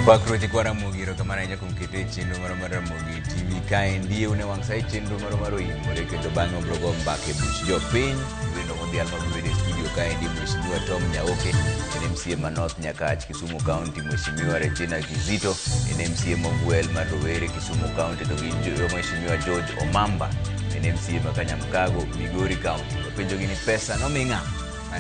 Pakruti kwa Ramugiro kamana nya kumkete chenro mara Mugi TV kae ndiye une wangsai chenro mara imore kendo bango blogo mbake bush jo piny wendo modhial mabede studio kae ndiye Mheshimiwa Tom Nyaoke NMCA Manoth Nyakach Kisumu County, Mheshimiwa Regina Kizito NMCA Mogwel Marowere Kisumu County, to Mheshimiwa George Omamba NMCA Makanyamkago Migori County. Penjo gini pesa no minga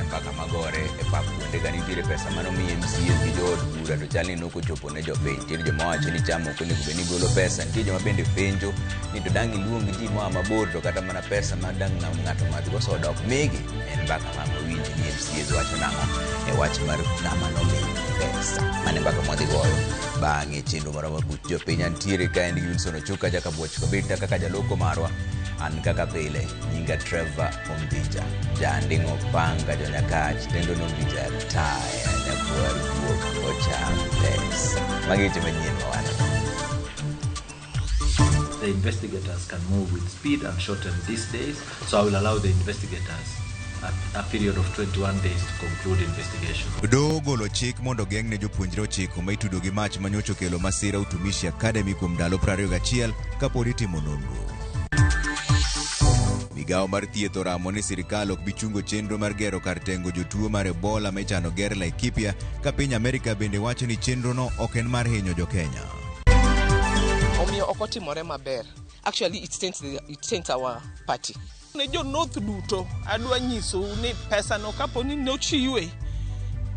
mpaka magore papu ndega nitire pesa mano mi MCA gi jod bura to chali no ko chopo ne jopiny tiri joma wacho ni chamo ko nego beni golo pesa ntie joma bende penjo ni to dangi luongi ji moa mabor to kata mana pesa ma dang na ng'ato madhi go soda ok migi en mpaka mama winji ni MCA wacho nang'o e wach mar ng'ama no mi pesa mane mpaka modhi goyo bang'e chenro moro mabuch jopiny antiere ka en gi Wilson Ochuka jaka boch ko beta kaka jaloko marwa an kaka pile nyinga Trevor Ombija jandingo panga Nyakach tendo Ombija taya nyakuar buok ocham pesa magiti manyien mawana. The investigators can move with speed and shorten these days, so I will allow the investigators a period of 21 days to conclude investigation. Golo chik mondo geng ne jopuonjre ochiko ma itudo gi mach manyocho kelo masira Utumishi Academy kuom ndalo 21 kapod itimo nonro. Migao mar thieth oramo ni sirikal ok bichungo chenro mar gero kar tengo jotuo mar Ebola mechano ger Laikipia ka piny Amerika bende wacho ni chenro no ok en mar hinyo jo Kenya. Omiyo okotimore maber. Actually it taints our party. Ne jo North duto adwa nyiso ni pesa no kapo ni nochiwe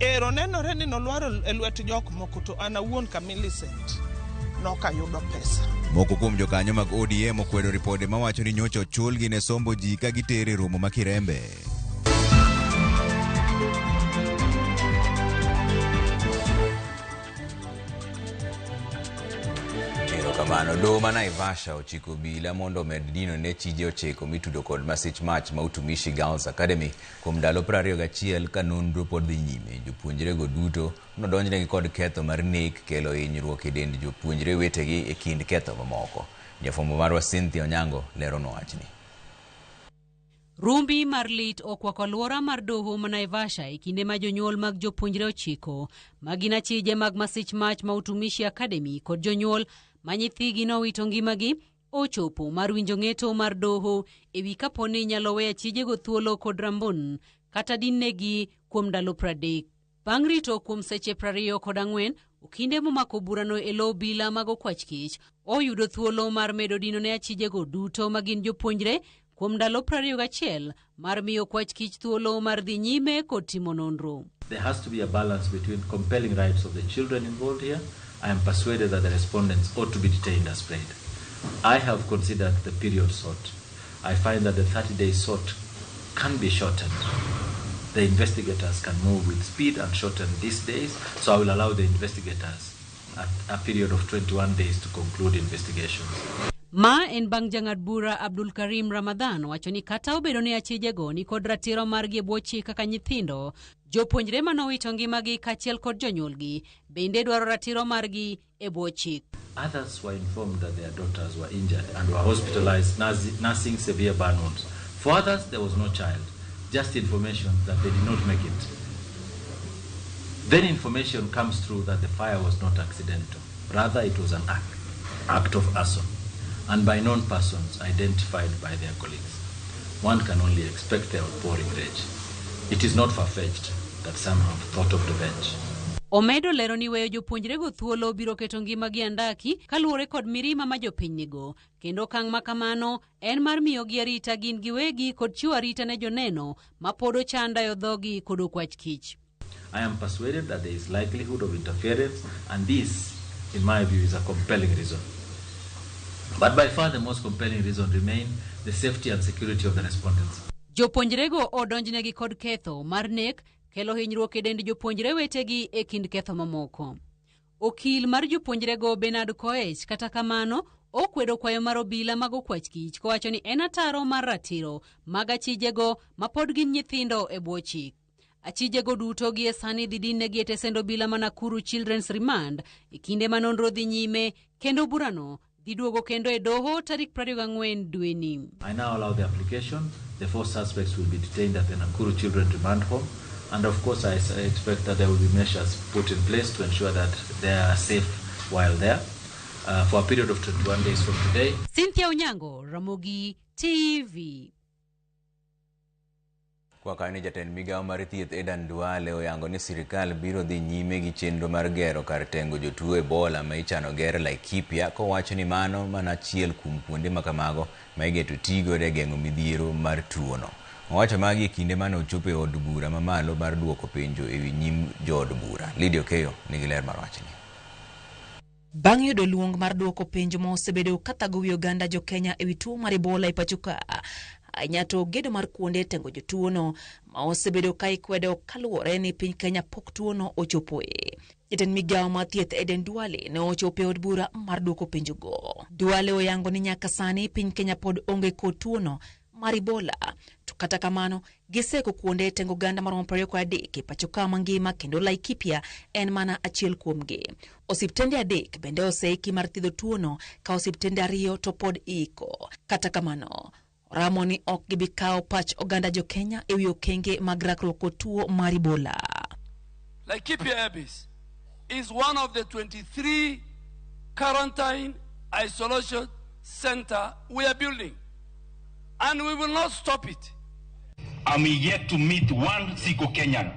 ero nenore ni nolwaro elwet jok moko to ana wuon ka Millicent nokayudo pesa. Moko kuom jokanyo mag ODM okwedo ripode mawacho ni nyocha ochulgi ne sombo ji ka gitere romo ma Kirembe. Kamano do mana Naivasha ochiko bila mondo med dino ne chije ochiko mitudo kod masich mach ma Utumishi Girls Academy kuom ndalo 21 ka nonro pod dhi nyime. Jopuonjre go duto nodonjnegi kod ketho mar nek kelo hinyruok e dend jopuonjre wetegi e kind ketho mamoko. Jafwambo marwa Cynthia Onyango lero no wachni. Rumbi mar lit okwako alwora mar doho ma Naivasha e kinde ma jonyuol mag jopuonjre ochiko magina chije mag masich mach ma Utumishi Academy kod jonyuol ma nyithigi nowito ngimagi ochopo mar winjo ng'eto mar doho ewi kaponi nyalo weya chijego thuolo kod rambun kata dinnegi kuom ndalo 30. Bang' rito kuom seche 24 okinde momako burano e lo obila mag Okwach Kich oyudo thuolo mar medo dino ne achijego duto magin jopuonjre kuom ndalo 21 mar miyo Okwach Kich thuolo mar dhi nyime kod timo nonro. There has to be a balance between compelling rights of the children involved here. I am persuaded that the respondents ought to be detained as played. I have considered the period sought. I find that the 30 days sought can be shortened. The investigators can move with speed and shorten these days, so I will allow the investigators a period of 21 days to conclude investigations. Ma en bang' jang'ad bura Abdul Karim Ramadhan wacho ni kata obedo ni achijego ni kod ratiro margi e bwo chik kaka nyithindo, jopuonjre manowito ngimagi kachiel kod jonyuolgi bende dwaro ratiro margi e bwo chik. Others were informed that their daughters were injured and were hospitalized nursing severe burn wounds. For others, there was no child, just information that they did not make it. Then information comes through that the fire was not accidental. Rather, it was an act of arson, and by known persons identified by their colleagues. One can only expect their outpouring rage. It is not far-fetched that some have thought of revenge. Omedo lero ni weyo jopuonjre go thuolo biro keto ngimagi andaki kaluwore kod mirima ma jopinynigo, kendo okang' ma kamano en mar miyogi arita gin giwegi kod chiwo arita ne joneno ma pod ochanda dhogi kod Okwach Kich. I am persuaded that there is likelihood of interference, and this, in my view, is a compelling reason. But by far the most compelling reason remain the safety and security of the respondents. Jopuonjrego odonjnegi kod ketho mar nek kelo hinyruok e dend jopuonjre wetegi e kind ketho mamoko. Okil mar jopuonjrego Bernard Koech kata kamano okwedo kwayo mar obila mag Okwach Kich kowacho ni en ataro mar ratiro mag achijego ma pod gin nyithindo e bwo chik. Achijego duto gi e sani dhi dinnegi e tesend obila ma Nakuru Children's Remand e kinde ma nonro dhi nyime kendo burano dhi duogo kendo e doho tarik 24 dweni. I now allow the application. The 4 suspects will be detained at the Nakuru Children's Remand Home, and of course I expect that there will be measures put in place to ensure that they are safe while there for a period of 21 days from today. Cynthia Onyango, Ramogi TV. Kwa kaini jatend migao mar thieth Aden Duale oyango ni sirikal biro dhi nyime gi chenro mar gero kar tengo jotuo Ebola ma ichano ger Laikipia, kowacho ni mano mana achiel kuom kuonde ma kamago ma igeto tigo e geng'o midhiero mar tuono. Owacho magi e kinde mane ochopo e od bura mamalo mar duoko penjo ewi nyim jood bura. Lydia Okeyo nigi ler mar wachni. Bang' yudo luong mar duoko penjo ma osebedo kathago wi oganda jo Kenya ewi tuo mar Ebola e pacho ka, nyato gedo mar kuonde tengo jotuono ma osebedo ka ikwedo kaluwore ni piny Kenya pok tuono ochopoe. Jatend migao mar thieth Aden Duale ne ochopo e od bura mar duoko penjo go. Duale oyango ni nyaka sani piny Kenya pod onge kod tuono mar Ebola, to kata kamano giseko kuonde tengo ganda maromo 23 e pacho ka mangima, kendo Laikipia en mana achiel kuomgi. Osiptende 3 bende oseiki mar thiedho tuono ka osiptende 2 to pod iko. Kata kamano ramo ni ok gibi kao pach oganda jo Kenya ewi okenge mag rakruok tuo mar Ebola. Laikipia Abyss is one of the 23 quarantine isolation center we are building, and we will not stop it. I'm yet to meet one single Kenyan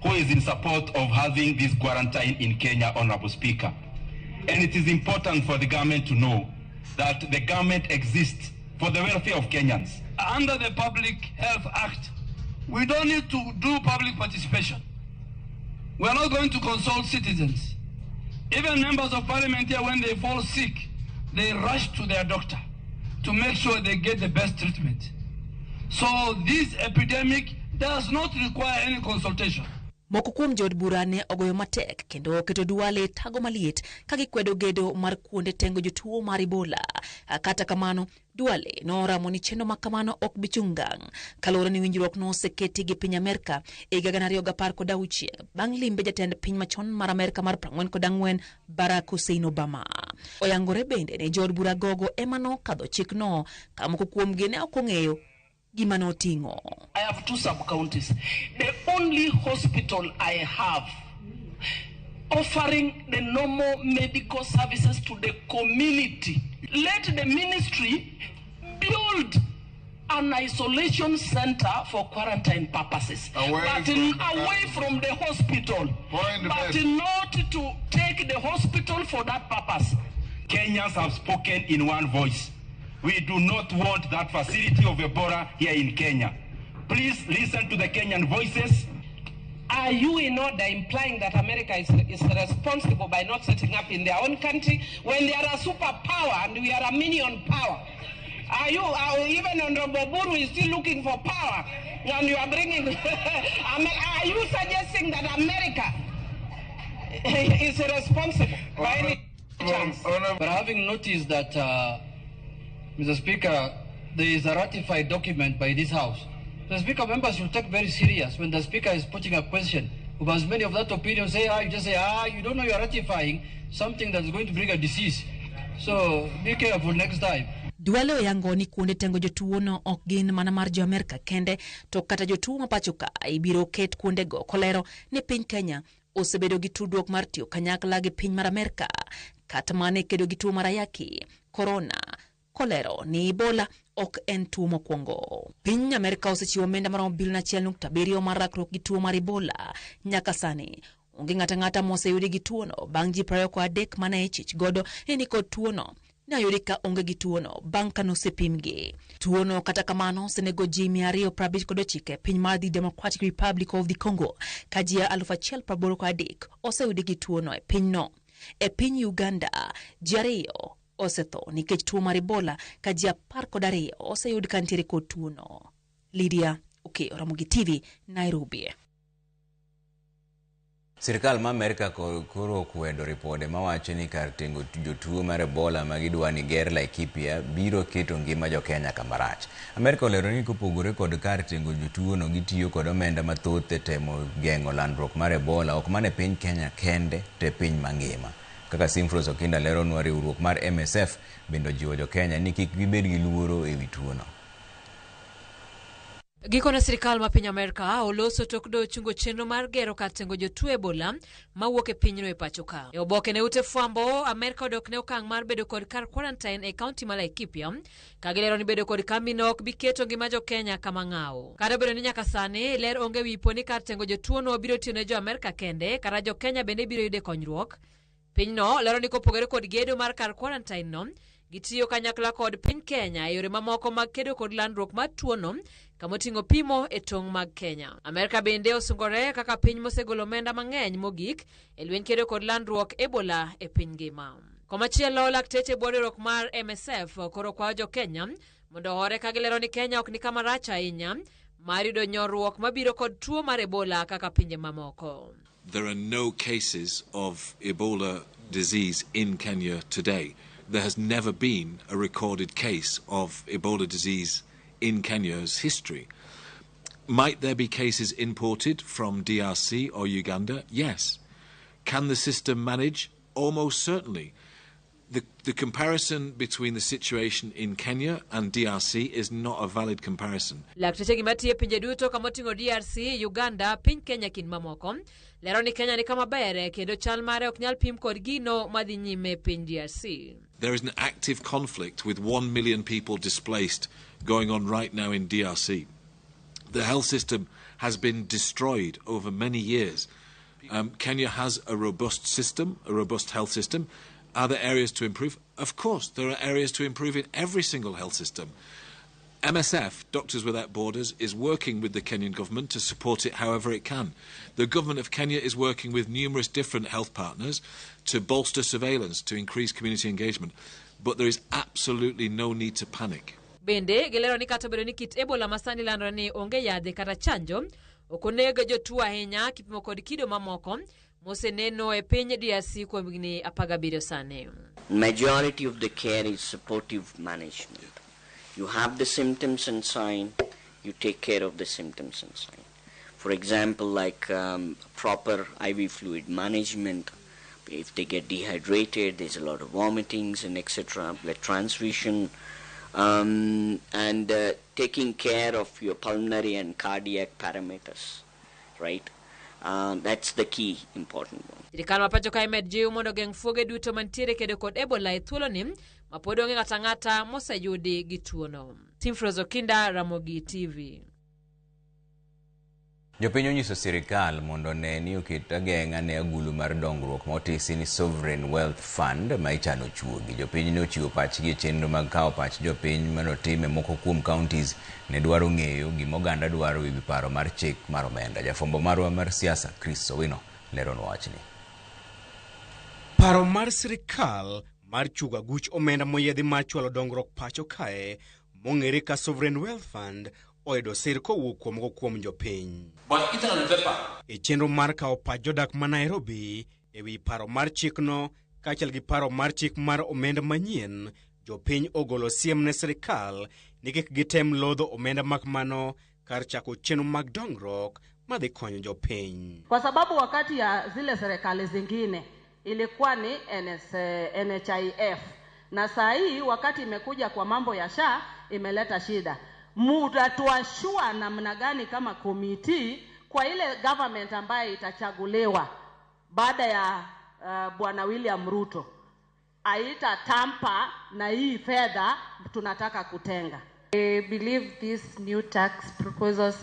who is in support of having this quarantine in Kenya, Honorable Speaker. And it is important for the government to know that the government exists for the welfare of Kenyans. Under the Public Health Act, we don't need to do public participation. We are not going to consult citizens. Even members of parliament here, when they fall sick, they rush to their doctor to make sure they get the best treatment. So this epidemic does not require any consultation. Moko kuom jood bura ne ogoyo matek kendo keto Duale tago maliet ka gikwedo gedo mar kuonde tengo jotuo mar Ebola. Kata kamano Duale noramo ni chenro makamano ok bichungang kalore ni winjruok no oseketi gi piny Amerka e higa 2016 bang' limbe jatend piny machon mar Amerka mar 44 Barack Hussein Obama. Oyangore bende ne jood bura gogo emano kadho chikno ka moko kuomgi ne ok ong'eyo gima notingo. I have 2 sub-counties. The only hospital I have offering the normal medical services to the community. Let the ministry build an isolation center for quarantine purposes, away from the hospital, but not to take the hospital for that purpose. Kenyans have spoken in one voice. We do not want that facility of Ebola here in Kenya. Please listen to the Kenyan voices. Are you in order implying that America is responsible by not setting up in their own country when they are a superpower and we are a minion power? Are you, even Honorable Buru is still looking for power and you are bringing... Are you suggesting that America is responsible by any chance? But having noticed that... Mr. Speaker, there is a ratified document by this House. The Speaker, members should take very serious when the Speaker is putting a question. Because many of that opinion say, you just say, you don't know you are ratifying something that's going to bring a disease. So be careful next time. Duale oyango ni kuonde tengo jotuo no ok gin mana mar jo Amerika kende, to kata jotuo mapacho ka ibiro ket kuonde go. Kolero ni piny Kenya osebedo gi tudruok mar tiyo kanyakla gi piny mar Amerika, kata mane kedo gi tuo mar ayaki, corona, kolero ni Ebola ok en tuo mokwongo. Piny Amerika osechiwo omenda maromo bilion 1.7 mar rakruok gi tuo mar Ebola. Nyaka sani onge ng'ata moseyudi gi tuo no bang' ji 23 mane ichich godo ni kod tuo no ne oyudi ka onge gi tuo no bang' ka nosepimgi. Tuo no kata kamano senego ji 259 e piny mar the Democratic Republic of the Congo ka ji 1,083 oseyudi gi tuo no e piny no. E piny Uganda ji 2 osetho nikech tuo mar Ebola ka ji 12 oseyud ka nitiere kod tuo no. Lydia Okeyo, Ramogi TV, Nairobi. Sirikal ma Amerika koro okwedo ripode mawacho ni kar tengo jotuo mar Ebola ma gidwa ni ger Laikipia biro keto ngima jo Kenya kamarach. Amerika olero ni kopogore kod kar tengo jotuo no gitiyo kod omenda mathoth e temo geng'o landruok mar Ebola ok mane piny Kenya kende te piny mangima. Kaka Simfros Okinda lero nwa riwruok mar MSF bendo jiwo jo Kenya ni kik gibed gi luoro ewi tuo no. Gikona sirikal ma piny Amerika oloso tokdo chungo chenro mar gero kar tengo jotuo Ebola mawuok e pinyno e pacho ka. E oboke ne ute fwambo, Amerika odok ne okang' mar bedo kod kar quarantine e kaunti ma Laikipia, ka gilero ni bedo kod kambi no ok bi keto ngima jo Kenya kama ng'awo. Kata bedo ni nyaka sani ler onge wi po ni kar tengo jotuo no biro tiyo ne jo Amerika kende, kata jo Kenya bende biro yude konyruok. Pinyno lero ni kopogore kod gedo mar kar quarantine no, gitiyo kanyakla kod piny Kenya e yore mamoko mag kedo kod landruok mar tuono kamoting'o pimo e tong' mag Kenya. Amerika bende osungore kaka piny mosegolo omenda mang'eny mogik e lweny kedo kod landruok Ebola e piny ngima. Komachielo, lakteche bworiruok mar MSF koro kwayo jo Kenya mondo hore ka gilero ni Kenya ok ni kama rach ahinya mar yudo nyorruok mabiro kod tuo mar Ebola kaka pinje mamoko. There are no cases of Ebola disease in Kenya today. There has never been a recorded case of Ebola disease in Kenya's history. Might there be cases imported from DRC or Uganda? Yes. Can the system manage? Almost certainly. The comparison between the situation in Kenya and DRC is not a valid comparison. Lakteche gimatie pinje duto kamoting'o DRC, Uganda, piny Kenya kin mamoko, lero ni Kenya ni kama bere kendo chal mare ok nyal pim kod gino madhi nyime piny DRC. There is an active conflict with 1 million people displaced going on right now in DRC. The health system has been destroyed over many years. Kenya has a robust system, a robust health system. Are there areas to improve? Of course, there are areas to improve in every single health system. MSF, Doctors Without Borders, is working with the Kenyan government to support it however it can. The government of Kenya is working with numerous different health partners to bolster surveillance, to increase community engagement. But there is absolutely no need to panic. Bende, gilero ni kata bedo ni kit Ebola masani landro ni onge yadhe kata chanjo, okonega jotuo ahinya kipimo kod kido mamoko, moseneno e piny DRC kuom higni 17 sani. Majority of the care is supportive management. You have the symptoms and sign, you take care of the symptoms and sign. For example, like proper IV fluid management. If they get dehydrated, there's a lot of vomitings and etc. Blood transfusion, and taking care of your pulmonary and cardiac parameters, right? That's the key important one. Sirikal mapacho ka imed jiw mondo geng' fuoge duto mantiere kedo kod Ebola e thuolo ni mapod onge ng'ata moseyudi gi tuono. Timfrozo Kinda, Ramogi TV. Jopiny onyiso sirikal mondo ne ni oket ageng'a ne agulu mar dongruok motisi ni Sovereign Wealth Fund ma ichano chuogi. Jopiny ne ochiwo pachgi e chenro mag kawo pach jopiny manotime moko kuom counties ne dwaro ng'eyo gima oganda dwaro ewi paro mar chik mar omenda. Jafwambo marwa mar siasa Chris Owino leronwa wachni. Paro mar sirikal mar chuga guch omenda moyedhi mar chwalo dongruok pacho kae mong'ere ka Sovereign Wealth Fund oedo sir kowuok kuom jopiny. E chenro mar kawo pach jodak ma Nairobi ewi paro mar chikno kaachiel gi paro mar chik mar omenda manyien, jopiny ogolo siem ne sirikal ni kik gitem lodho omenda mak mano kar chako chenro mag dongruok madhi konyo jopiny. Kwa sababu wakati ya zile serikali zingine ilikuwa ni NHIF, na saa hii wakati imekuja kwa mambo ya SHA imeleta shida. Mutatuashua namna gani kama komiti kwa ile government ambaye itachaguliwa baada ya Bwana William Ruto aita tampa na hii fedha tunataka kutenga? I believe these new tax proposals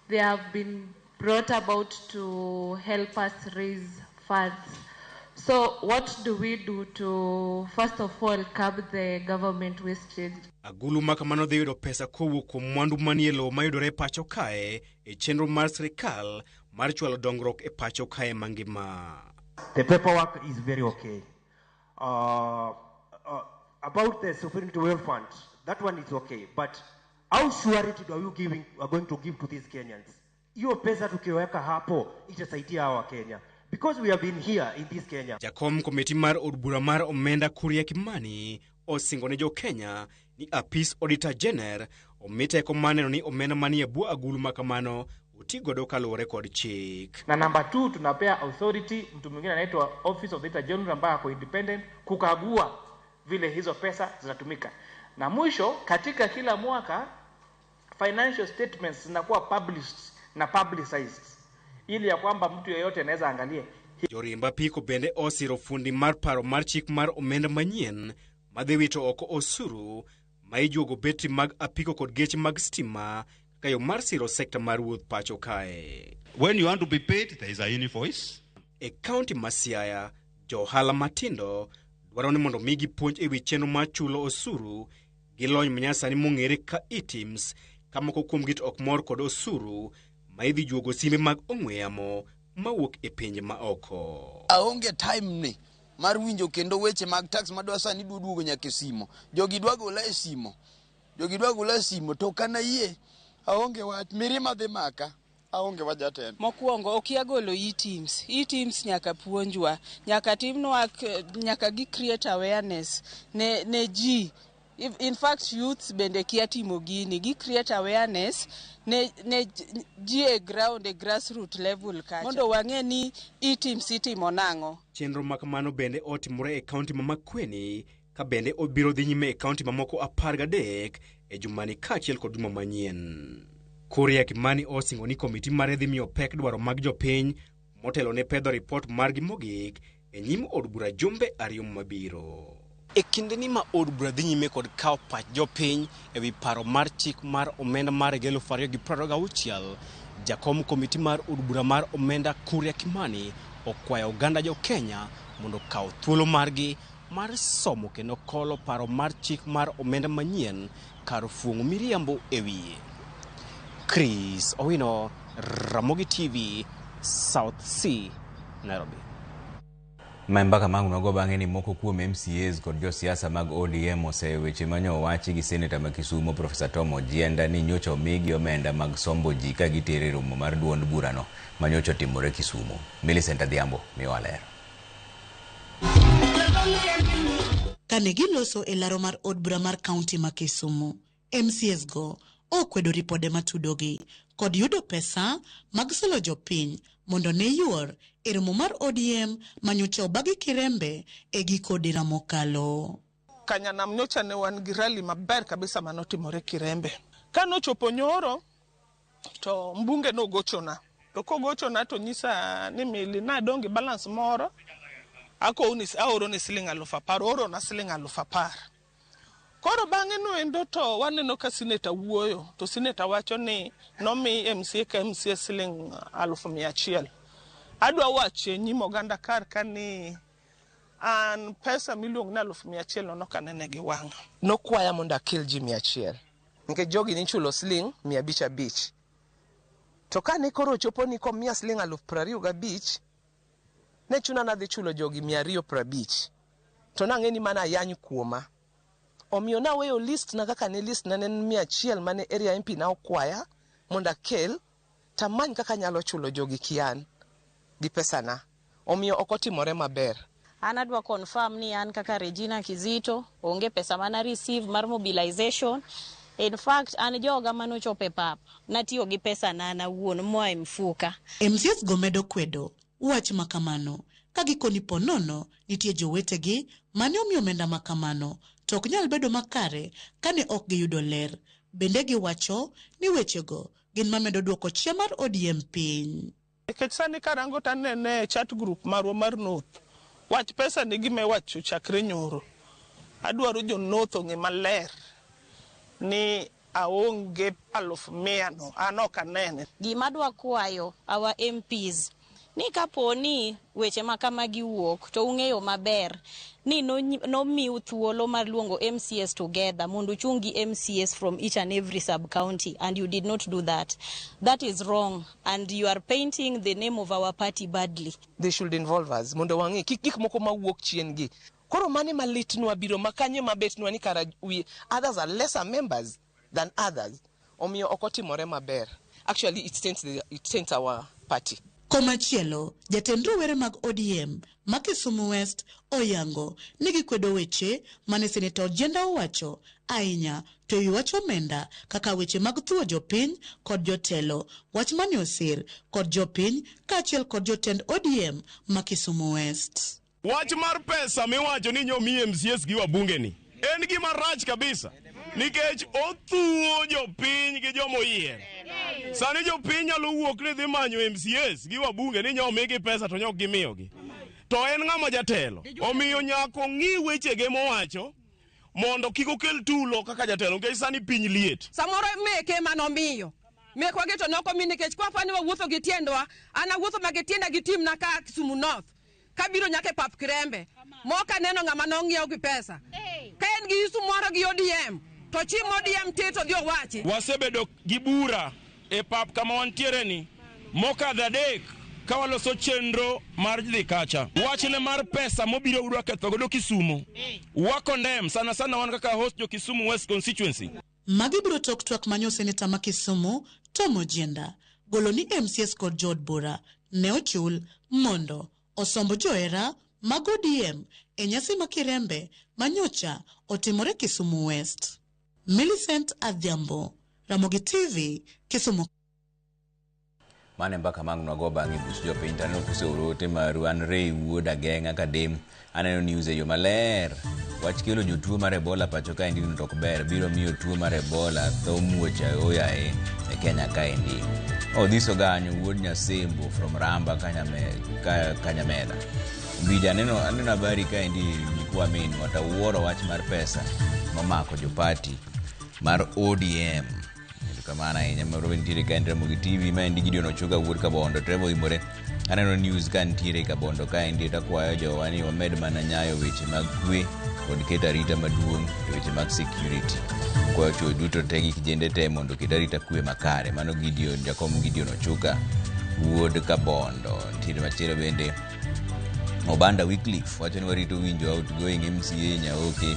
they have been brought about to help us raise funds. So what do we do to, first of all, curb the government wastage? Agulu makamano dhi yudo pesa kowuok kuom mwandu manie lowo mayudore pacho kae e chenro mar sirikal mar chwalo dongruok e pacho kae mangima. The paperwork is very okay. About the Sovereign Wealth Fund, that one is okay. But how sure are you going to give to these Kenyans? Hiyo pesa tukiweka hapo itasaidia hawa Kenya. Because we have been here in this Kenya. Jakom komiti mar od bura mar omenda Kuria Kimani osingo ne jo Kenya ni apis auditor general omite ko maneno ni omenda manie bwo agulu makamano utigodo kaluwore kod chik. Na number 2 tunapea authority mtu mwingine anaitwa Office of Auditor General ambaye ako independent kukagua vile hizo pesa zinatumika. Na mwisho katika kila mwaka financial statements zinakuwa published na publicized ili ya kwamba mtu yeyote anaweza angalia. Jorimba piko bende osiro fundi mar paro mar chik mar omenda manyien madhi wito oko osuru ma ijuogo betri mag apiko kod geche mag stima kayo mar siro sekta mar wuoth pacho kae. When you want to be paid, there is a invoice. E kaunti ma Siaya, johala matindo dwaro ni mondo migi puonj e wi chenro mar chulo osuru gi lony manyasani mong'ere ka e-TIMS ka moko kuom git ok mor kod osuru ma idhi juogo simbe mag ong'we yamo mawuok e pinje ma oko. Aonge time ni mar winjo kendo weche mag tax madwa sani duogo nyaka simo. Jogi dwa gola e simo. To kana yie aonge wach mirima dhi maka. Aonge wajatend. Mokwongo okia golo e-TIMS. E-TIMS nyaka puonjwa. Nyaka timnwa nyaka gi create awareness ne ji. In fact, youths bende kia timo gini. Gi create awareness ne ji e ground, e grassroots level kacha. Mondo wang'e ni e-TIMS itimo nang'o. Chenro makamano bende otimore e kaunti ma Makueni ka bende obiro dhi nyime e kaunti mamoko 13 e jumani kaachiel kod juma manyien. Kuria Kimani osingo ni komiti mare dhi miyo pek dwaro mag jopiny motelo ne pedho ripot margi mogik e nyim od bura jumbe 2 mabiro. E kinde ni ma od bura dhi nyime kod kawo pach jopiny e wi paro mar chik mar omenda mar 2026, jakom komiti mar od bura mar omenda Kuria Kimani okwayo oganda jo Kenya mondo kaw thuolo margi mar somo kendo kolo paro mar chik mar omenda manyien kar fuong'o miriambo e wiye. Chris Owino, Ramogi TV, South C, Nairobi. Mbaka mangu nago bang'e ni moko kuom MCAs kod josiasa mag ODM oseweche manyo wachi gi Senator ma Kisumo Professor Tom Ojienda ni nyocha omigi omenda mag sombo ji ka gitere romo mar duond burano manyocha timore Kisumo. Millicent Adhiambo miwaler. Kane giloso e laro mar od bura mar kaunti ma Kisumo, MCAs go okwedo ripode matudogi kod yudo pesa mag solo jopiny mondo ne yuor e romo mar ODM manyocha obagi Kirembe e giko dira mokalo. Kanyanam nyocha ne wan gi rally maber kabisa manotimore Kirembe. Kanochopo nyoro to mbunge no gochona. To kogochona to nyisa ni mili na dongi balance moro. Ako unis aoro ni $10,000, oro na $10,000. Koro bang'e no endo to waneno ka Senator wuoyo, to Senator wacho ni nomi MCA ka MCA $100,000. Adwa wache nyimo oganda kar kani an pesa miluong na $100,000 no kanene gi wanga. Nokwaya mondo akel ji 100. Nke jogi ni chulo $500. To kane koro chopo ni kom miya $25,000, ne chuna na dhi chulo jogi $250. To nang'e ni mana yany kuoma. Omiyo na weyo list na kaka ne list na ne 100 mane area MP na okwaya mondo akel tamany kaka nyalo chulo jogi kian gi pesa na. Omiyo okotimore maber. Ana dwa confirm ni an kaka Regina Kizito onge pesa mana receive mar mobilization. In fact, an joga manochope pap natiyo gi pesa na wuon moa mfuka. MCAs go medo kwedo wach makamano ka gikoni ponono nitie jowetegi mane omiyo omenda makamano to ok nyal bedo makare kane ok giyudo ler. Bende giwacho ni wechego gin mamedo duoko chia mar ODM piny. Sani karango tanene chat group marwa mar North. Wach pesa ni gime wacho chakre nyoro. Adwaro jo North ong'e maler ni aonge $100,000 no an ok anene. Gima dwa kwayo our MPs ni kaponi weche makamagi wuok to ung'eyo maber ni nomiu thuolo mar luongo MCAs together mondo chungi MCAs from each and every sub county, and you did not do that. That is wrong, and you are painting the name of our party badly. They should involve us mondo wang'e kik moko mawuok chien gi. Koro mane malitnwa biro makanye mabetnwa ni kara others are lesser members than others. Omiyo okotimore maber. Actually it stains our party. Komachielo, jatend rowere mag ODM ma Kisumu West oyango ni gikwedo weche mane Senator Ojienda owacho ahinya to iwacho omenda kaka weche mag thuo jopiny kod jotelo, wach mane osir kod jopiny kaachiel kod jotend ODM ma Kisumu West. Wach mar pesa miwacho ni nyomi MCAs gi wabunge ni en gima rach kabisa. nikech othuo jopiny gi jomoyier. Sani jopiny nyalo wuok ni dhi manyo MCAs gi wabunge ni nyomigi pesa to nyok gimiyogi. To en ng'ama jatelo. Omiyo nyako ng'i wechege mowacho mondo kik okel tulo kaka jatelo nikech sani piny liet. Samoro meke manomiyo. Mekwa geto noko mi nikech kwa fani wawuotho gi tiendwa, ana wuotho magetienda gi tim na ka Kisumu North. Kabiro nyake pap Kirembe. Moka neno ng'ama nong'iewo gi pesa. Ka en gi isu moro gi ODM, to chi ODM teto gi owachi. Wasebedo gi bura e pap kama wantiere ni. Moka dhadek ka waloso chenro mar dhi kacha. Wachne mar pesa mobiro udwa ketho godo Kisumu. Wakondem sana wan kaka host jo Kisumu West constituency. Magi biro tok twak manyo seneta ma Kisumu Tom Ojienda golo ni MCS kod Jod Bura ne ochul mondo osombo joera mag ODM e nyasi ma Kirembe manyocha otimore Kisumu West. Millicent Adhiambo, Ramogi TV, Kisumu. Mane mbaka mang nogo bangi bus jo piny tano kuso urote maru an rei wuod agenga kadem aneno news e yo maler wach kelo jotuo mar Ebola pacho ka indi tok ber biro miyo tuo mar Ebola tho muocha oyae e Kenya ka indi odhiso ganyo wuod Nyasembo from Ramba Kanyameda bija aneno habari ka indi nikwa min wata wuoro wach mar pesa mamako jopati mar ODM kamana enya maro ntiere ka Ramogi TV ma indi Gideon Ochuga wuod Kabondo Trevo Imore aneno news ka ntiere Kabondo ka indi takwayo jowani wamed mana nyayo weche mag kwe kod keto arita maduong' e weche mag security kwayo chuo duto te gi kijende te mondo ket arita kwe makare mano Jakom Gideon Ochuga wuod Kabondo ntiere machielo bende Obanda Wycliffe wacho ni warito winjo outgoing MCA Nyaoke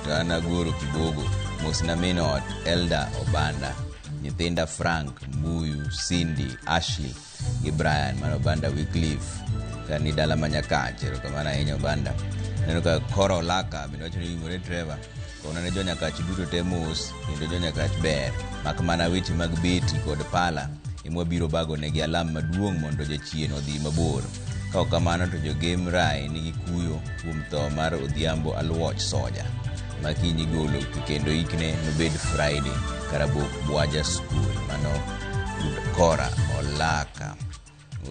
to Anagoro Kibogo Mosna Minot Elda Obanda nyithinda Frank Mbuyu Cindy Ashley gi Brian mano Obanda Wycliffe kani dala manyakache kamana enya Obanda neno ka Koro Laka binocho ni Imore Trevor kona ne jonya kach duto temos kendo jonya kach ber makmana weche mag beti kod pala imwa biro bago negi alam maduong' mondo jachien odhi mabor ka kamano to jogem rai nigi kuyo kuom tho mar Odhiambo Alwoch Soja makinyi golo kendo ikne nobed Friday Karabok Bwaja School mano Kora Olaka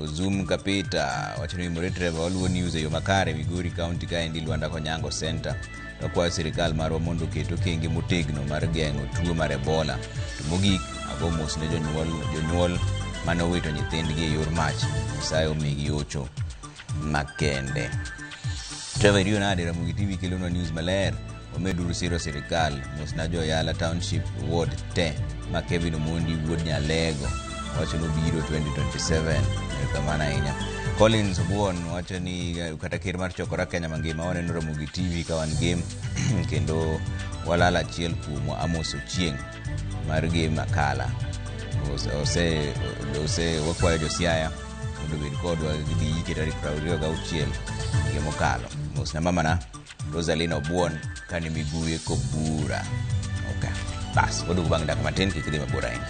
Ozum Kapita wacho ni Imore Trevor oluwo news e yo makare Migori County ka indi Lwanda Konyango Center to kwa sirikal marwa mondo keto kenge motegno mar geng'o tuo mar Ebola to mogik ago mos ne jonyuol manowito nyithindgi e yor mach Nyasaye omigi ocho makende. Trevor rio nade Ramogi TV kelo news maler omeduru siro sirikal mos na Joyala Township Ward te ma Kevin Omondi wuod Nyalego wacho no biro 2027 kamana inya Collins Obuon wacho ni kata ker mar chokora Kenya mangima waneno Ramogi TV ka wan game kendo walala achiel kuom Amos Ochieng mar game akala ose wakwayo josiaya mondo bed kodwa gidhi kitari praudrio ga uchiel ge mokalo mos na mama na Rosalina Obuon kani miguye Kobura okay bas odugu bang dak matin kikidhi mabora ina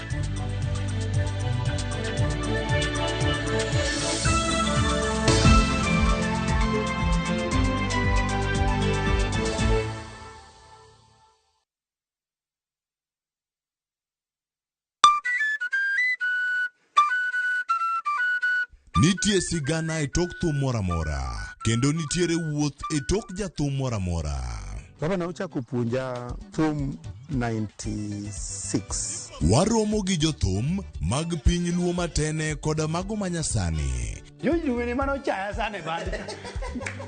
Nitie sigana e tok thum moramora kendo nitiere wuoth e tok jathum moramora. Gavana ochako puonja thum 96. Waromo gi jothum mag piny Luo Matene koda mago manyasani. Jojuwene mano chaya sane bandi.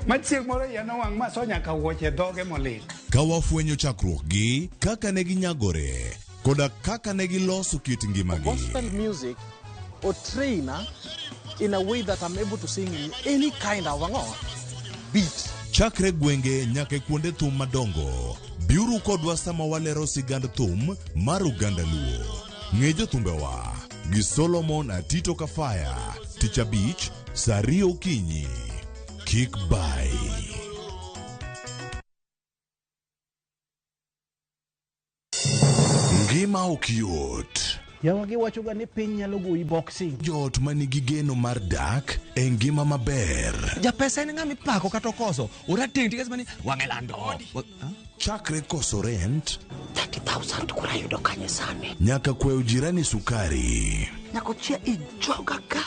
Machieng moro yano wang' masonya ka wuoche dhoge molit. Ka wafwenyo chakruokgi, kaka ne ginyagore, koda kaka ne giloso kit ngimagi. Gospel music or trainer in a way that I'm able to sing in any kind of beat. Chakre gwenge nyake kuonde thum madongo. Biuru kodwa sama walero sigand thum mar Uganda Luo. Ng'e jothumbewa gi Solomon Atito Kafaya, Ticha Beach, Sario Kinyi. Kick by. Ngima ok yot. Yawa giwachoga ni piny nyalo goyi boxing. Jot manigi geno mar dak e ngima maber. Japesa en ng'ama ipako kata okoso. Orateng' tigas mani wang'elando. Chakre koso rent 30,000 kura yudo kanye sani. nyaka kweo jirani sukari. Nyako chia ijoga ka.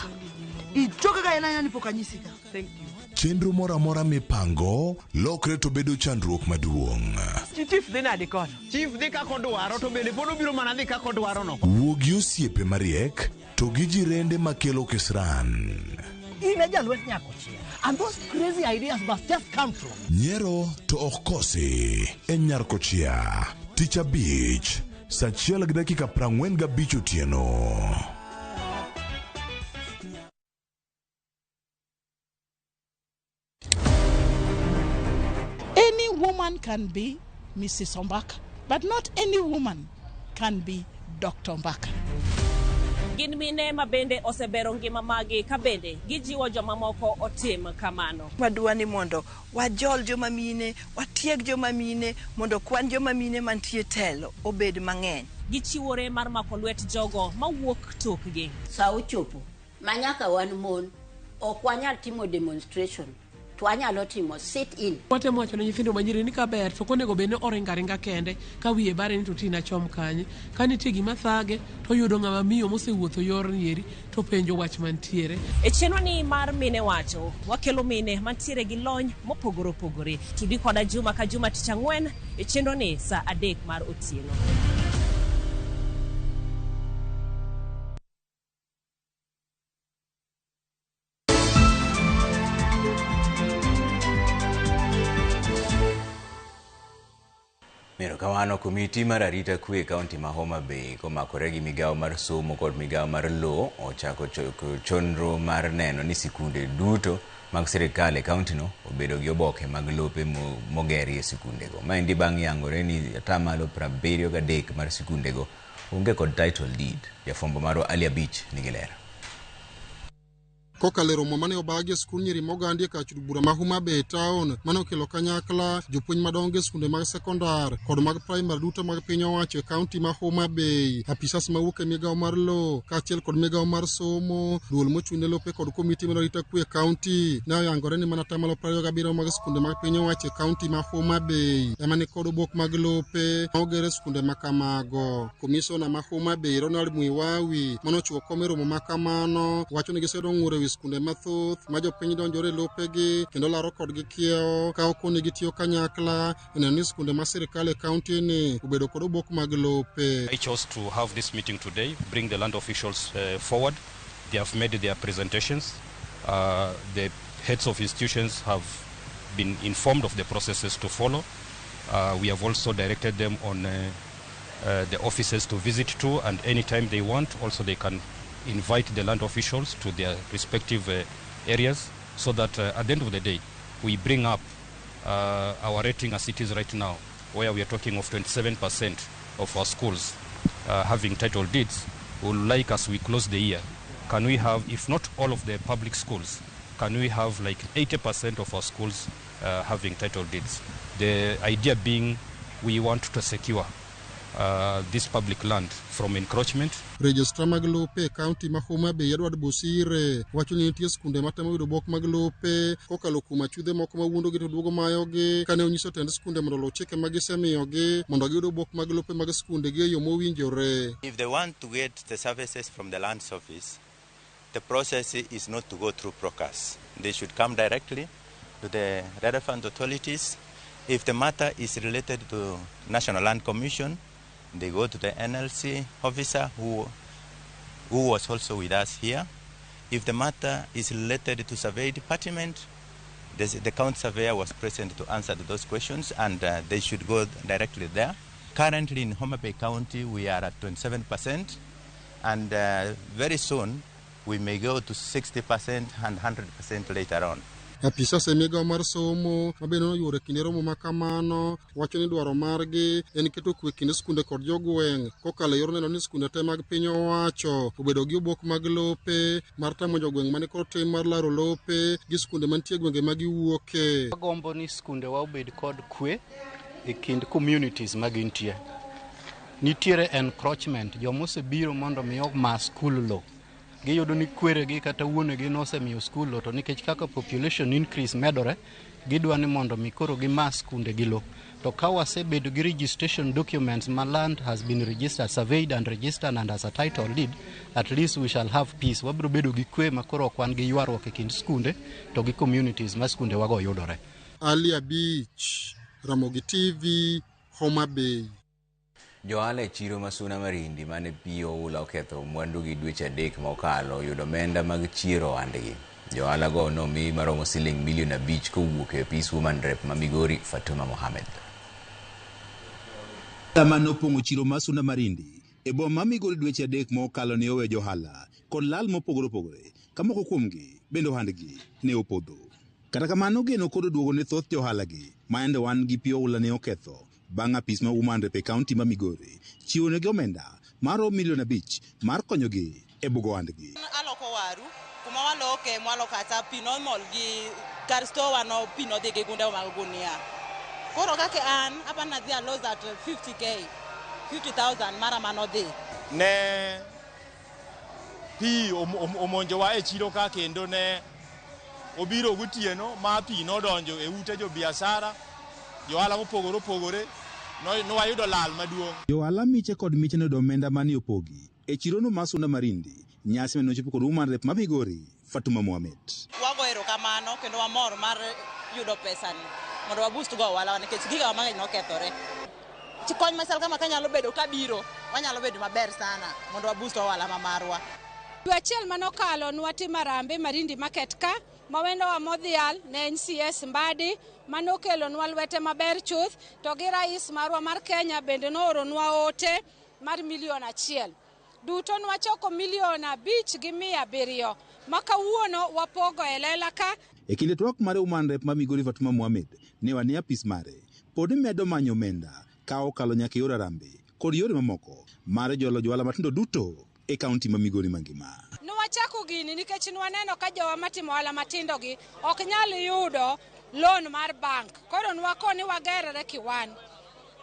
Ijoga ka ena nipokanyisika. Thank you. Chenro mora mora mipango lokre to bedo chandruok maduong'. Chief dhi nade kono? Chief dhi kako dwaro to bende pod obiro mana dhi kako dwaro no. Wuo gi osiepe mariek to gi jirende makelo kisran. Ine jalwet nyako chia. And those crazy ideas must just come from. Nyiero to ok kosi en Nyarkochia. Tich Abich, saa 1:45 otieno. Any woman can be Mrs. Ombaka, but not any woman can be Dr. Ombaka. Gin mine ma bende osebero ngima magi ka bende gijiwo joma moko otim kamano. Wadwani mondo wajol joma mine, watieg joma mine, mondo kwan joma mine mantie telo obed mang'eny. Gichiwore mar mako lwet jogo mawuok tokgi. Sa ochopo. Manyaka wan mon ok wanyal timo demonstration. Wanyalo timo sit in. Watemo wacho ne nyithindo manyiri ni kaber to konego bende oringa kende ka wiye bare ni to tina chom kanye ka nitie gima thage to yudo ng'ama miyo mosewuotho yor nieri to penjo wach mantiere. E chenro ni mar mine wacho wakelo mine mantiere gi lony mopogore opogore. Tudi koda juma ka juma tich ang'wen e chenro ni saa 3 mar otieno. Mero kawano komiti mar arita kwe kaunti ma Homa Bay komakore gi migawo mar somo kod migawo mar law ochako chonro mar neno ni sikunde duto mag sirikal e kaunti no obedo gi oboke mag lope mogeri e sikunde go. Maendi bang' yangore ni atamalo 73 mar sikunde go onge kod title deed. Jafombo maro Ali Abich nigi lero. Kokalo romo mane obagi skul nyiri mogandi ka chud bura ma Homa Bay town mane okelo kanyakla jopuonj madongo e skunde mag sekondar kod mag primary duto mag piny owacho e kaunti ma Homa Bay. Apisas mawuok e migawo mar law kaachiel kod migawo mar somo, duol mochung'ne lope kod komiti mar arita kwe e kaunti ne oyangore ni mana atamalo 27 mag skunde mag piny owacho e kaunti ma Homa Bay ema ni kod obok mag lope ma ogere e skunde ma kamago. Komisona ma Homa Bay Ronald Mwiwawi mane ochiwo kom e romo ma kamano wacho ni gisedo ng'uro skunde mathoth ma jopiny donjore lopegi kendo laro kodgi kiewo ka okoni gitiyo kanyakla neno ni skunde ma sirikal e kaunti ni obedo kod obok mag lope. I chose to have this meeting today, bring the land officials forward. They have made their presentations. The heads of institutions have been informed of the processes to follow. We have also directed them on the offices to visit to, and anytime they want, also they can invite the land officials to their respective areas, so that at the end of the day we bring up our rating as it is right now, where we are talking of 27% of our schools having title deeds. We would like, as we close the year, can we have, if not all of the public schools, can we have like 80% of our schools having title deeds? The idea being we want to secure this public land from encroachment. Registrar mag lope kaunti ma Homa Bay Edward Bosire wacho ni nitie skunde matemo yudo bok mag lope kokalo kuom achudhe moko mawuondo gi to duogo mayogi kane onyiso tend skunde mondo luw chike magisemiyogi mondo giyud bok mag lope mag skunde gi e yo mowinjore. If they want to get the services from the land office, the process is not to go through process. They should come directly to the relevant authorities. If the matter is related to National Land Commission, they go to the NLC officer who was also with us here. If the matter is related to survey department, the county surveyor was present to answer those questions, and they should go directly there. Currently in Homa Bay County, we are at 27%, and very soon we may go to 60% and 100% later on. Apisas e migawo mar somo mabende noyuoro kinde romo makamano wacho ni dwaro margi en keto kwe kinde skunde kod jogweng' kokalo yor neno ni skunde te mag piny owacho obedo gi obok mag lope mar tamo jogweng' mane kod tim mar laro lope gi skunde mantie gwenge ma giwuoke. Agombo ni skunde wa obed kod kwe e kind communities magintie. nitiere encroachment jomosebiro mondo mi ma skul lo giyudo ni kweregi kata wuonegi nosemiyo skul lo to nikech kaka population increase medore gidwa ni mondo mi koro gima skunde gi lo to ka wasebedo gi registration documents ma land has been registered, surveyed and registered and as a title deed, at least we shall have peace. Wabro bedo gi kwe makoro kwan gi ywaruok e kind skunde to gi communities ma skunde wago yudore. Alia Beach, Ramogi TV, Homa Bay. Johala e chiro ma Suna Marindi mane pio ula oketho mwandu gi dweche adek mokalo yudo omenda mag chiro andgi. Johala go nomi maromo siling milion 5 kowuok e Peace Woman Rep ma Migori Fatuma Mohamed. Tamano pongo chiro ma Suna Marindi e boma Migori dweche adek mokalo ne owe johala kod lal mopogore opogore kamoko kuomgi bende ohandgi ne opodho. Kata kamano geno kod duogo ne thoth johala gi maende wan gi pio ula ne oketho bang' Peace Woman Rep e kaunti ma Migori chiwo ne omenda maromo milion 5 mar konyogi e bugo handgi. Aloko waru kuma waloke mwalo kata pino mol gi kar store no pino de ge gunda mag gunia. Koro kake an apa na dia loss at 50k 50,000 mara mano de ne pi omonjo wa e chiro ka kendo ne obiro gutieno ma pi no donjo e ute jo biashara johala mopogore opogore no wayudo lal maduong'. Johala miche kod miche ne domenda mani opogi e chiro no ma Suna Marindi nyasi me nochopo kod Woman Rep ma Migori Fatuma Mohamed. Wago erokamano kendo wamor mar yudo pesa ni mondo waboost go ohala nikech giga mang'eny nokethore. Chikony masal kama kanyalo bedo kabiro wanyalo bedo maber sana mondo waboost ohala ma marwa. Dwe achiel manokalo nwatimo Harambee Marindi Market ka mawendo wa modhial ne NCS Mbadi manokelo nwa lwete maber chuth to gi rais marwa mar Kenya bende nooro nwa ote mar milion 1. Duto nwachoko milion 5 gi 700 makawuono wapogo e lela ka. E kinde twak mare Woman Rep ma Migori Fatuma Mohamed ne wanie apis mare pod medo manyo omenda ka okalo nyaka yore Harambee kod yore mamoko mare jolo johala matindo duto e kaunti ma Migori mangima. Nwachako gini nikech nwaneno ka jowa matimo ohala matindo gi ok nyal yudo loan mar bank. Koro nwakoni wagerere kiwan.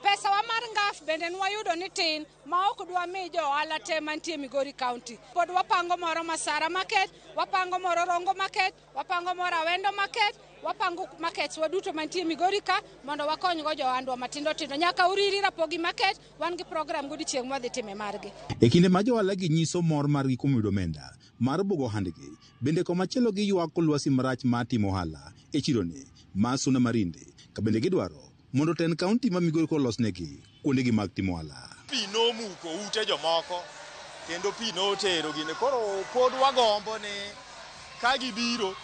Pesa wa mar ngaf bende nwayudo ni tin ma ok dwa mi jo ohala te mantie Migori County. Pod wapango moro Masara Market, wapango moro Rongo Market, wapango moro Awendo Market, wapango markets waduto mantie Migori ka mondo wakony go johandwa matindo tindo nyaka Uriri Rapogi Market wan gi program gudi chieng' mwadhi time margi. E kinde ma johala gi nyiso mor margi kuom yudo omenda mar bugo handgi bende komachielo gi ywak lwasi marach ma timo ohala e chironi ma Suna Marindi ka bende gidwaro mondo ten kaunti ma Migori kolosnegi kuondegi mag timo ohala. Pi nomuko ute jomoko kendo pi notero gine koro pod wagombo ni ka gibiro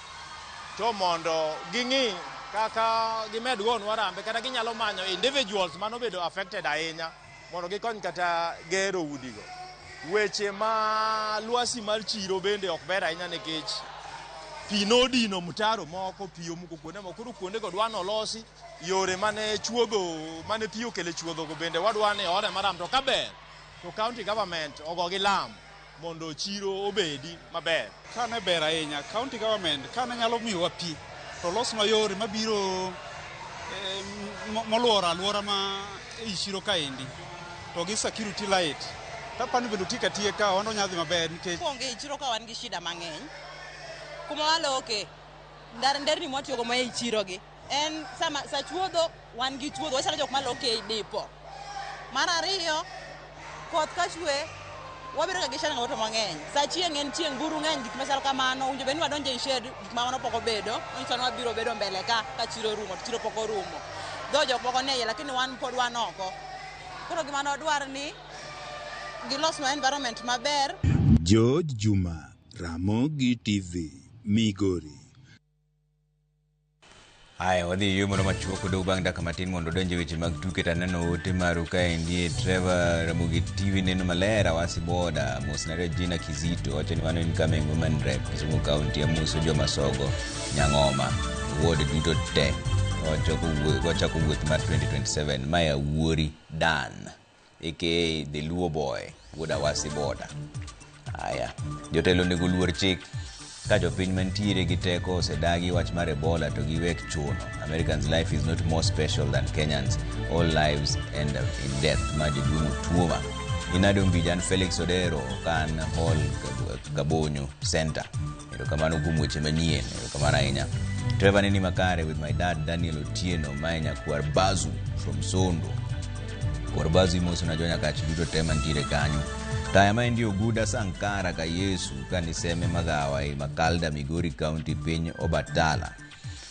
to mondo ging'i kaka gimed gonwa Harambee kata ginyalo manyo individuals manobedo affected ahinya mondo gikony kata gero udigo. Weche ma lwasi mar chiro bende ok ber ahinya nikech pi nodino mtaro moko pi omuko kuonde moko koro kuonde go dwa nolosi yore mane chuogo mane pi okele chuodho go bende wadwa ni ore maram to kaber to county government ogo gi lam mondo chiro obedi maber. Kane ber ahinya county government kane nyalo miyowa pi to losnwa yore mabiro moluoro alwora ma e chiro kaendi to gi security light tapani bendo tika tie ka wano nyadhi maber nikech onge chiro ka wan gi shida mang'eny kuma waloke nderni mwatiyogo ma e chiro gi en sa chuodho wan gi chuodho wachalo jok maloke e dipo. Mar ariyo koth ka chwe wabiro ga gi shana ngoto mang'eny sa chieng' en chieng' buru ng'eny gik machal kamano unjo beni wadonje e shed gik ma wan poko bedo onyiso wabiro bedo mbele ka chiro rumo chiro poko rumo dho jok moko ne lakini wan pod wan oko koro gima nodwar ni gilosnwa environment maber. George Juma, Ramogi TV, Migori. Aya wadhi yo mondo machuok do bang' dakika matin mondo donje weche mag tuke taneno ote maru kaendi Trevor Ramogi TV neno malera wasi boda mosna Regina Kizito wacho ni wano incoming Woman Rep Kisumu County ya Muso Joma Sogo Nyang'oma ward duto te wachako wuoth mar 2027 Maya Wuori Dan aka the Luo Boy woda wasi boda. Aya jotelo nego luor chik ka jopiny mantiere gi teko osedagi wach mar Ebola to giwek chuno. Americans' life is not more special than Kenyans. All lives end in death. Majidumu tuoma. Inado Mbijan Felix Odero kan Hall Gabonyo Center. Erokamano kuom weche manyien. Erokamano ahinya. Trevor Nini Makare with my dad Daniel Otieno Maenya Kwarbazu from Sondo. Kwarbazu imoso na jonya kach duto tema ntire kanyo. Taya maendi Oguda Sankara ka Yesu kaniseme magawa e Makalda Migori County piny Obatala.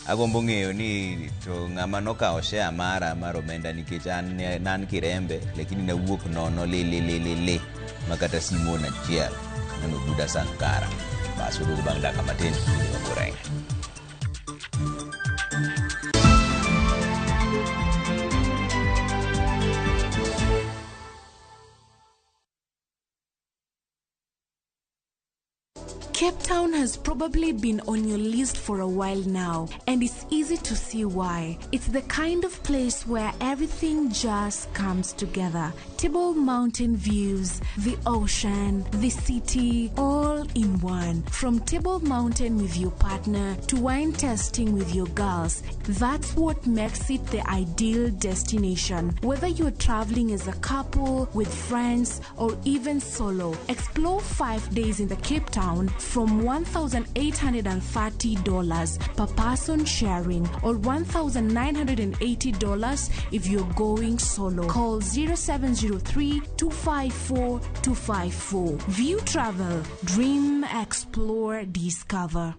Agombo ng'eyo ni to ng'ama nokao share mara mar omenda nikech nan kirembe lakini nawuok nono le makata Simon achiel nano Oguda Sankara. Bas udugu bang daka matin ngoreng. Cape Town has probably been on your list for a while now, and it's easy to see why. It's the kind of place where everything just comes together. Table Mountain views, the ocean, the city, all in one. From Table Mountain with your partner to wine tasting with your girls, that's what makes it the ideal destination. Whether you're traveling as a couple, with friends, or even solo, explore 5 days in the Cape Town from $1,830 per person sharing or $1,980 if you're going solo. Call 0703-254-254. View Travel. Dream, explore, discover.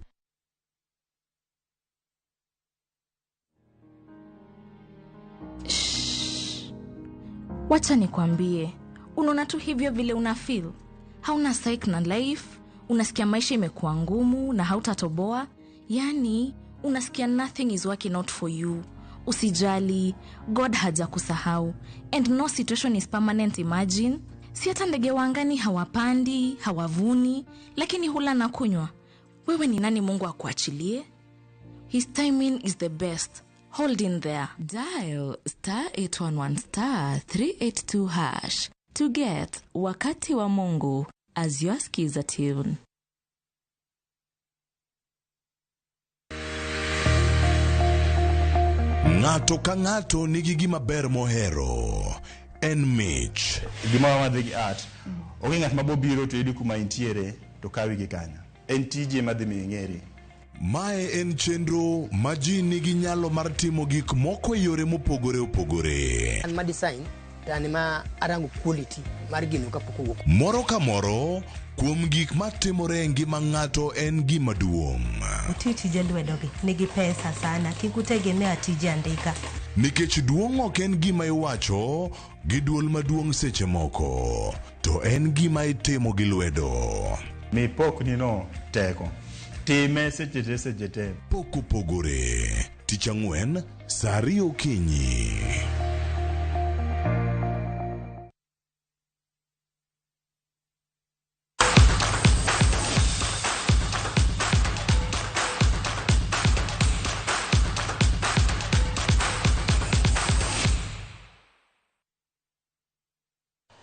Wacha nikwambie, unaona tu hivyo vile una feel. Hauna psych na life, unasikia maisha imekuwa ngumu na hautatoboa. Yani, unasikia nothing is working out for you. Usijali, God haja kusahau. And no situation is permanent, imagine. Si hata ndege wa angani hawapandi, hawavuni, lakini hula na kunywa. Wewe ni nani Mungu akuachilie? His timing is the best. Hold in there. Dial *811*382# to get wakati wa Mungu as your skiza tune. Ng'ato ka ng'ato nigi gima ber mohero. En mich. Gima wadhi gi art. Onge ng'at mabobiro to yudi kuma intiere to kawi gi kanya. En tije madhi ming'eri. Mae en chenro ma ji nigi nyalo mar timo gik moko yore mopogore opogore. An ma design tani ma arango quality mar gino kapoko wuok. Moro ka moro kuom gik matimore ngima ng'ato en gima duong'. Tije lwedogi nigi pesa sana, kikutegemea tije andika. Nikech duong' ok en gima iwacho gi duol maduong' seche moko, to en gima itimo gi lwedo. Mipok nino teko. Time seche te. Pok opogore. Tich Ang'wen, saa 2 okinyi.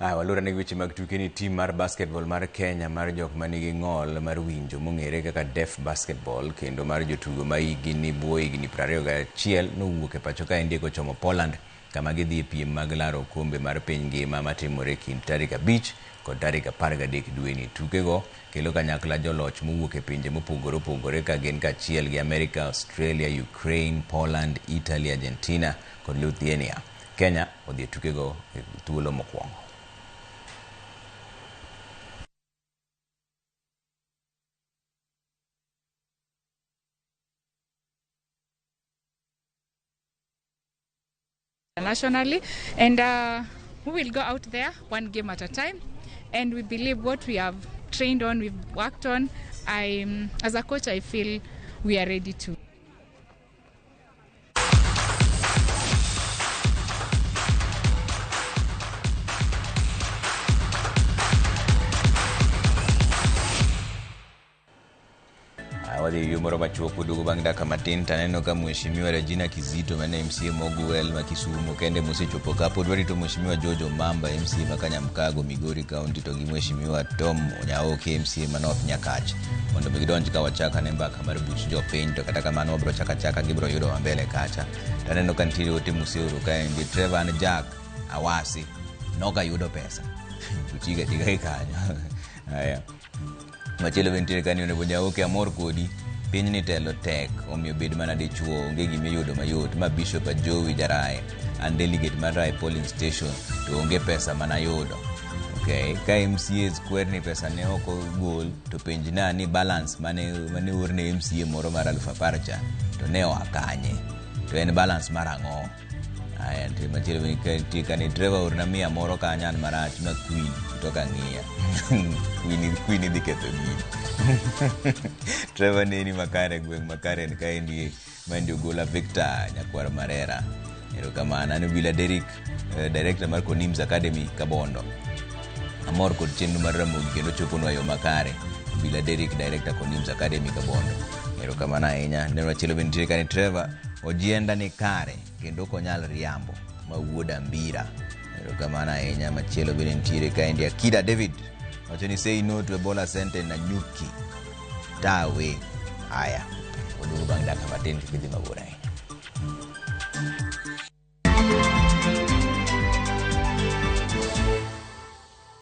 Walura negi weche mag tuke ni team mar basketball mar Kenya mar jok manigi ng'ol mar winjo mong'ere kaka deaf basketball kendo mar jotugo ma higni buo higni 21 nowuok e pacho ka ndieko chomo Poland kama gidhi e piem mag laro okombe mar piny ngima matimore kind tarik 5 kod tarik 13 dwe ni. Tukego kelo kanyakla joloch mowuok e pinje mopogore opogore ka gin kachiel gi America, Australia, Ukraine, Poland, Italy, Argentina kod Lithuania. Kenya odhi e tukego e thuolo mokwongo. Nationally, and we will go out there one game at a time, and we believe what we have trained on, we've worked on. As a coach, I feel we are ready to. Wadhi yumoro machuok oduogo bang' dakika matin taneno ka mheshimiwa Regina Kizito mane MCA Moguel ma Kisumu kende mosechopo ka pod warito mheshimiwa George Omamba MCA ma Kanyamkago Migori County to gi mheshimiwa Tom Onyaoke MCA ma North Nyakach mondo gidonj ka wachaka ne mbaka mar buch jopiny to kata kamano wabro chaka gibro yudo mbele kacha. Taneno ka nitiere ote Musero kaendi Trevor Jack Awasi noga yudo pesa tutiga kanyo. Haya machielo bentiere kanyo ne Onyaoke amor kodi piny ni telo tek omiyo bed mana dichuo onge gima yudo mayot ma Bishop Joey Jarae and delegate mar Rai polling station to onge pesa mana yudo. Okay, ka MCA square ni pesa ne oko gol to penj na ni balance mane urne MCA moro mar 1000 cha to ne oakanye to en balance mar ang'o. Aya ndi machielo tika ni driver urna mia moro kanyan marach ma Queen kutoka Ng'ia Queen diketho gini Trevor ni makare gweng makare ni kaendi mandi ugola Victor Nyakwar Marera erokamana ni bila Derek director mar Konims Academy Kabondo amor kod chenro mar Ramogi kendo choponwa yo makare bila Derek director Konims Academy Kabondo erokamana ahinya. Neno machielo bende kani Trevor ojienda ni kare kendo konyal riambo ma wuoda mbira erokamana ahinya. Machielo bende nitiere kaendi Akida David wacho ni say no to Ebola sentence na nyuki tawe. Haya odugo bang' dakika matin kidhi mabura.